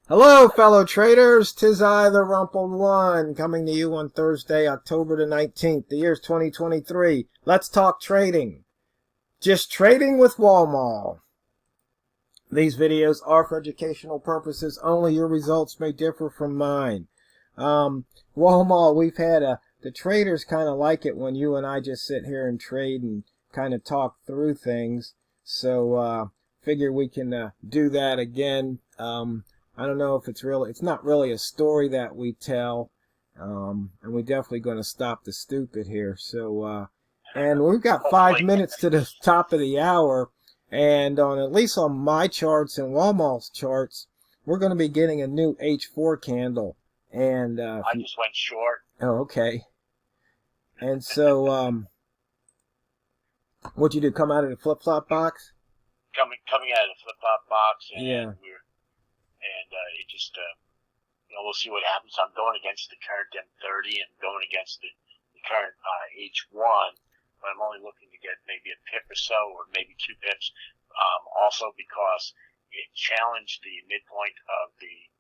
Hello, fellow traders. 'Tis I, TheRumpledOne, coming to you on Thursday, October the 19th. The year's 2023. Let's talk trading. Just trading with Walmal. These videos are for educational purposes only. Your results may differ from mine. Walmal, we've had the traders kind of like it when you and I just sit here and trade and kind of talk through things. So, figure we can do that again. I don't know if it's not really a story that we tell, and we're definitely going to stop the stupid here. So, and we've got 5 minutes to the top of the hour, and at least on my charts and Walmal's charts, we're going to be getting a new H4 candle. And I just went short. Oh, okay. And so, what'd you do? Come out of the flip-flop box? Coming out of the flip-flop box, and yeah. It just, we'll see what happens. I'm going against the current M30 and going against the current H1, but I'm only looking to get maybe a pip or so, or maybe 2 pips. Also because it challenged the midpoint of the,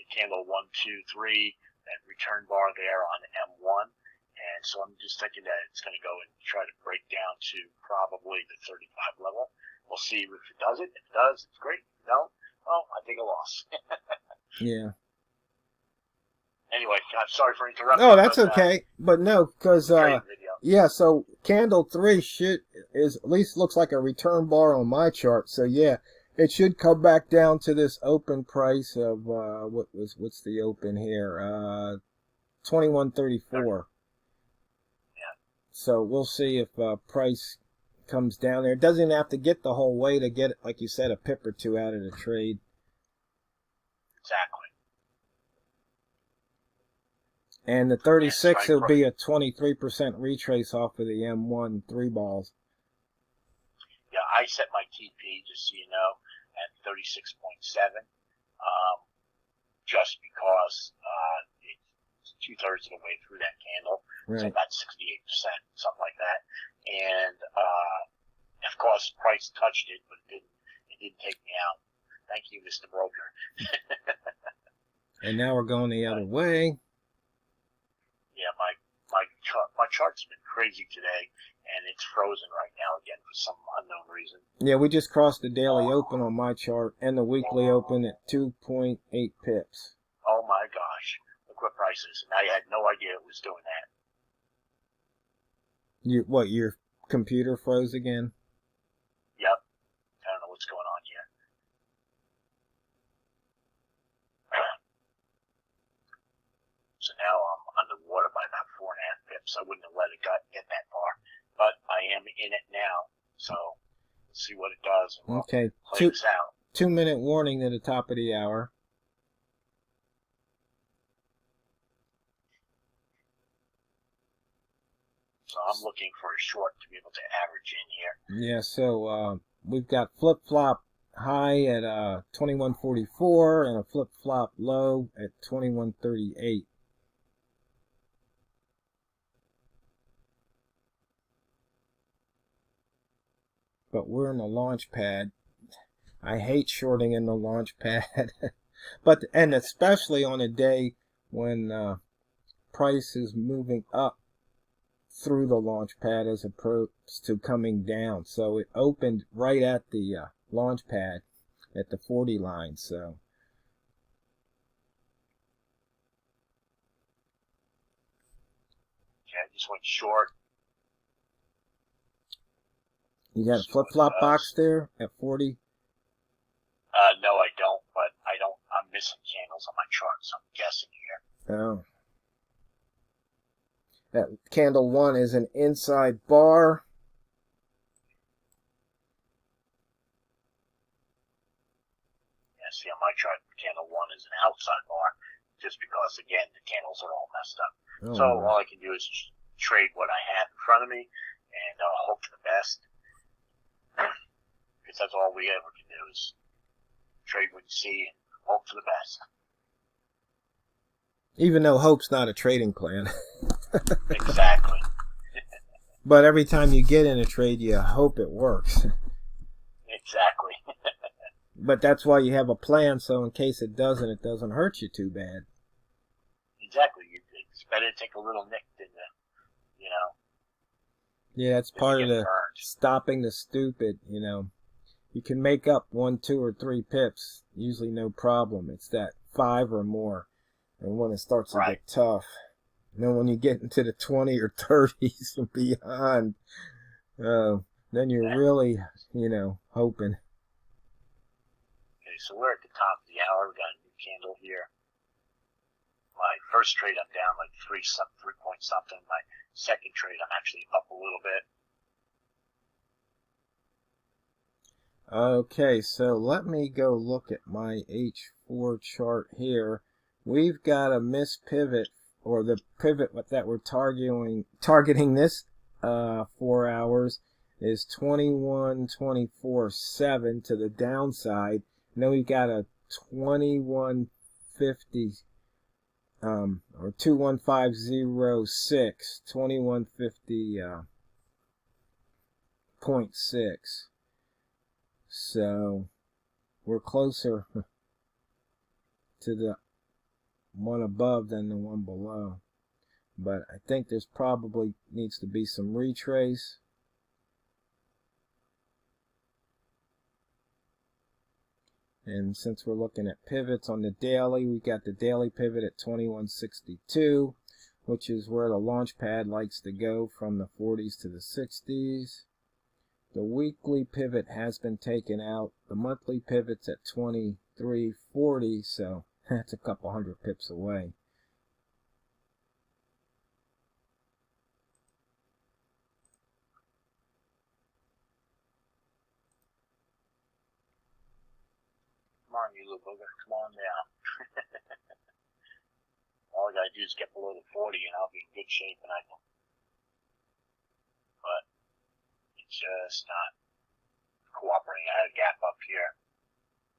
candle 1, 2, 3, that return bar there on M1. And so I'm just thinking that it's going to go and try to break down to probably the 35 level. We'll see if it does it. If it does, it's great. If it don't, well, I take a loss. Yeah. Anyway, I'm sorry for interrupting. No, that's okay. But no, because yeah, so candle 3 at least looks like a return bar on my chart. So yeah, it should come back down to this open price of what's the open here? 2134. Yeah. So we'll see if price comes down there. It doesn't have to get the whole way to get, like you said, a pip or two out of the trade. Exactly. And the 36 will be a 23% retrace off of the M1 3 balls. Yeah, I set my TP, just so you know, at 36.7, just because it's 2/3 of the way through that candle. Right. So about 68%, something like that. And of course, price touched it, but it didn't take me out. Thank you, Mr. Broker. And now we're going the other way. Yeah, my chart's been crazy today, and it's frozen right now again for some unknown reason. Yeah, we just crossed the daily open on my chart and the weekly open at 2.8 pips. Oh my gosh. Look what price is. And I had no idea it was doing that. Your computer froze again? Yep. I don't know what's going on here. So now I'm underwater by about 4.5 pips. I wouldn't have let it get that far. But I am in it now. So let's see what it does. We'll okay. Play this out. 2-minute warning to the top of the hour. So I'm looking for a short to be able to average in here. Yeah, so we've got flip-flop high at 2144 and a flip-flop low at 2138. But we're in the launch pad. I hate shorting in the launch pad. and especially on a day when price is moving up through the launch pad as opposed to coming down. So it opened right at the launch pad at the 40 line. So okay, I just went short. You got a flip-flop box there at 40? No, I don't, but I'm missing candles on my chart, so I'm guessing here. Oh. That candle 1 is an inside bar. Yeah, see on my chart, candle 1 is an outside bar, just because, again, the candles are all messed up. Oh, so all I can do is trade what I have in front of me and hope for the best. Because that's all we ever can do is trade what you see and hope for the best. Even though hope's not a trading plan. Exactly. But every time you get in a trade, you hope it works. Exactly. But that's why you have a plan, so in case it doesn't hurt you too bad. Exactly. It's better to take a little nick than you know. Yeah, that's part of the stopping the stupid, You can make up 1, 2, or 3 pips, usually no problem. It's that 5 or more, and when it starts to get tough. And then when you get into the 20 or 30s and beyond, then you're really, hoping. Okay, so we're at the top of the hour. We got a new candle here. My first trade, I'm down like 3 point something. My second trade, I'm actually up a little bit. Okay, so let me go look at my H4 chart here. We've got a missed pivot, or the pivot that we're targeting this 4 hours is 21.24.7 to the downside. And then we've got a 2150 or 21506, 2150.6. So we're closer to the one above than the one below. But I think there's probably needs to be some retrace. And since we're looking at pivots on the daily, we got the daily pivot at 2162, which is where the launch pad likes to go from the 40s to the 60s. The weekly pivot has been taken out. The monthly pivot's at 2340, so that's a couple hundred pips away. Come on, you little booger. Come on down. All I gotta do is get below the 40 and I'll be in good shape, and I can. But it's just not cooperating. I had a gap up here.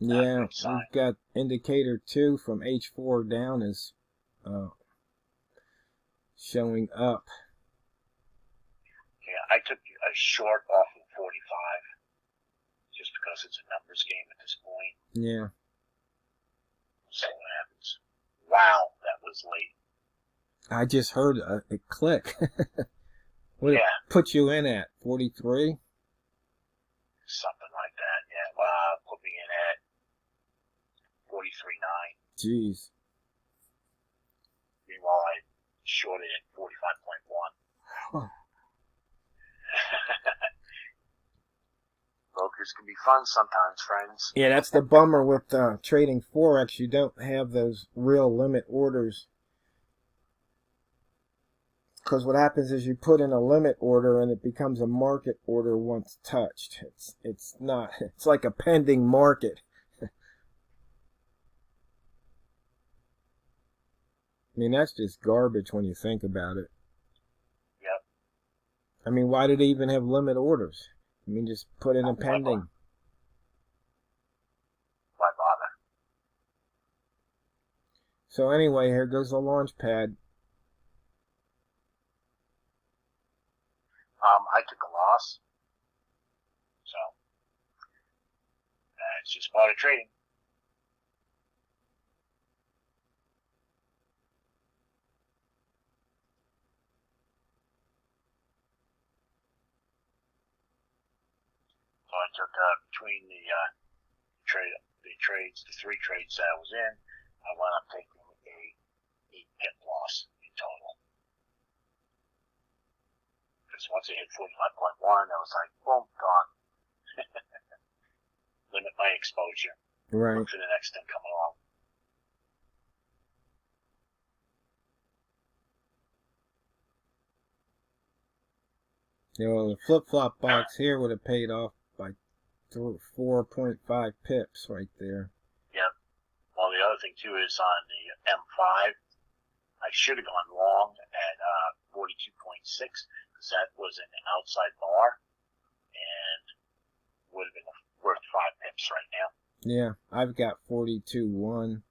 Yeah, we've got indicator 2 from H4 down is showing up. Yeah, I took a short off of 45 just because it's a numbers game at this point. Yeah. So what happens? Wow, that was late. I just heard it click. What did it put you in at? 43? Something like that, yeah. Put me in at 43.9. Jeez. Meanwhile, I shorted at 45.1. Huh. Brokers can be fun sometimes, friends. Yeah, that's the bummer with trading Forex. You don't have those real limit orders. Because what happens is you put in a limit order and it becomes a market order once touched. It's not. It's like a pending market. I mean, that's just garbage when you think about it. Yep. I mean, why did they even have limit orders? I mean, just put in a pending. Why bother? So anyway, here goes the launch pad. I took a loss. So, it's just part of trading. So I took between the trades, the 3 trades that I was in, I wound up taking a 8 pip loss in total. Because once I hit 45.1, I was like, boom, gone. Limit my exposure. Right. Look for the next thing coming along. You know, the flip-flop box here would have paid off by 4.5 pips right there. Yep. Well, the other thing, too, is on the M5, I should have gone long at 42.6 because that was an outside bar and would have been worth 5 pips right now. Yeah, I've got 42.1.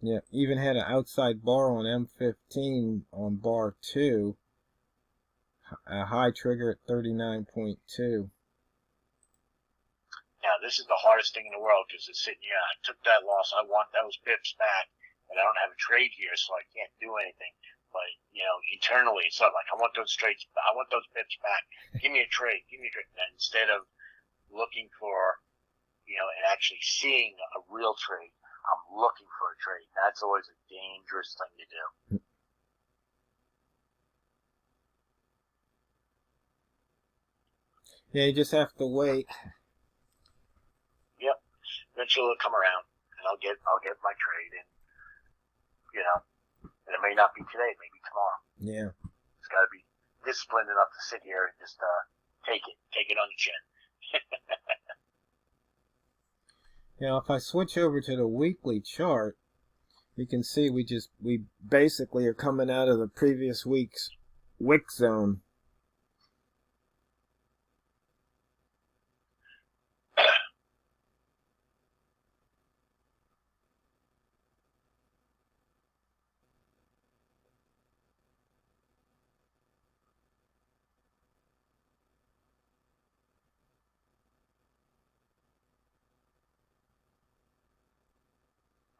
Yeah, even had an outside bar on M15 on bar 2. A high trigger at 39.2. Now, this is the hardest thing in the world because it's sitting here. I took that loss. I want those pips back, and I don't have a trade here, so I can't do anything. But, you know, internally, it's not like I want those trades. I want those pips back. Give me a trade. Give me a trade. And instead of looking for, you know, and actually seeing a real trade, I'm looking for a trade. That's always a dangerous thing to do. Yeah, you just have to wait. Yep. Eventually it'll come around, and I'll get my trade, and you know, and it may not be today, maybe tomorrow. Yeah. It's got to be disciplined enough to sit here and just take it on the chin. Now, if I switch over to the weekly chart, you can see we basically are coming out of the previous week's wick zone.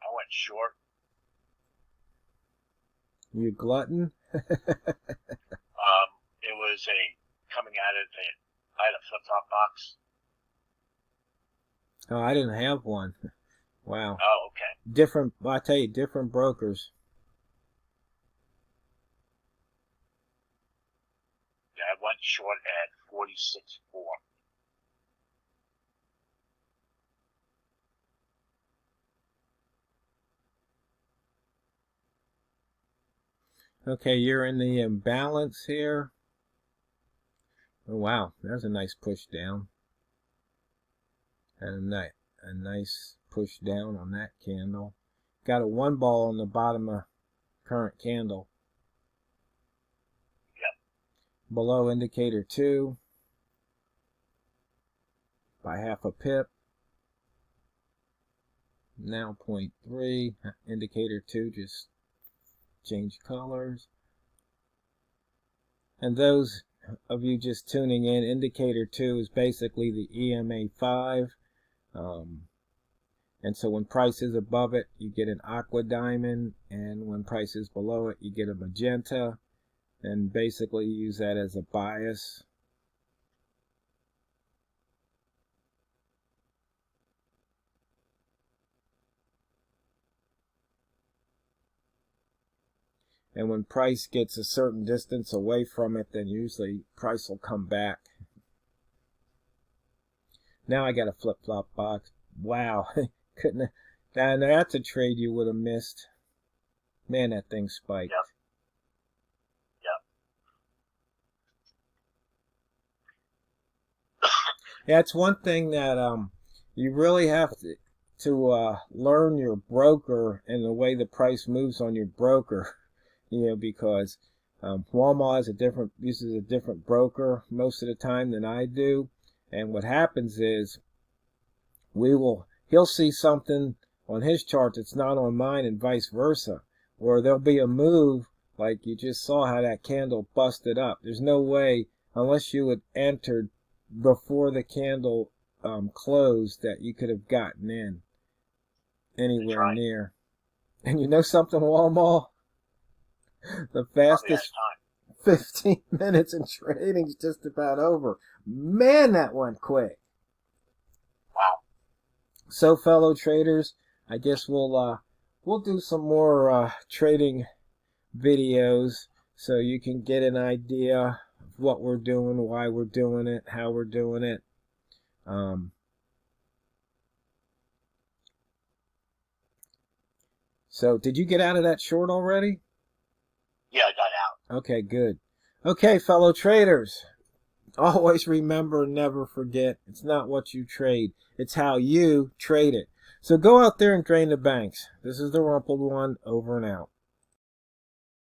I went short. You glutton? It was coming out of I had a flip-flop box. Oh, I didn't have one. Wow. Oh, okay. Different, I tell you, different brokers. Yeah, I went short at 46.4. Okay, you're in the imbalance here. Oh, wow, there's a nice push down. And a nice push down on that candle. Got a 1 ball on the bottom of current candle. Yep. Below indicator 2 by half a pip. Now 0.3. Indicator 2 just changed colors. And those of you just tuning in, indicator 2 is basically the EMA 5. And so when price is above it, you get an aqua diamond, and when price is below it, you get a magenta, and basically use that as a bias. And when price gets a certain distance away from it, then usually price will come back. Now I got a flip-flop box. Wow. Couldn't have, now that's a trade you would have missed. Man, that thing spiked. Yep. Yeah, it's one thing that you really have to learn your broker and the way the price moves on your broker. You know, because Walmal uses a different broker most of the time than I do. And what happens is he'll see something on his chart that's not on mine, and vice versa. Or there'll be a move like you just saw how that candle busted up. There's no way, unless you had entered before the candle closed, that you could have gotten in anywhere near. And you know something, Walmal? The fastest 15 minutes in trading is just about over. Man, that went quick. Wow. So, fellow traders, I guess we'll do some more trading videos so you can get an idea of what we're doing, why we're doing it, how we're doing it. So, did you get out of that short already? Yeah, I got out. Okay, good. Okay, fellow traders, always remember and never forget, it's not what you trade, it's how you trade it. So go out there and drain the banks. This is the Rumpled One, over and out.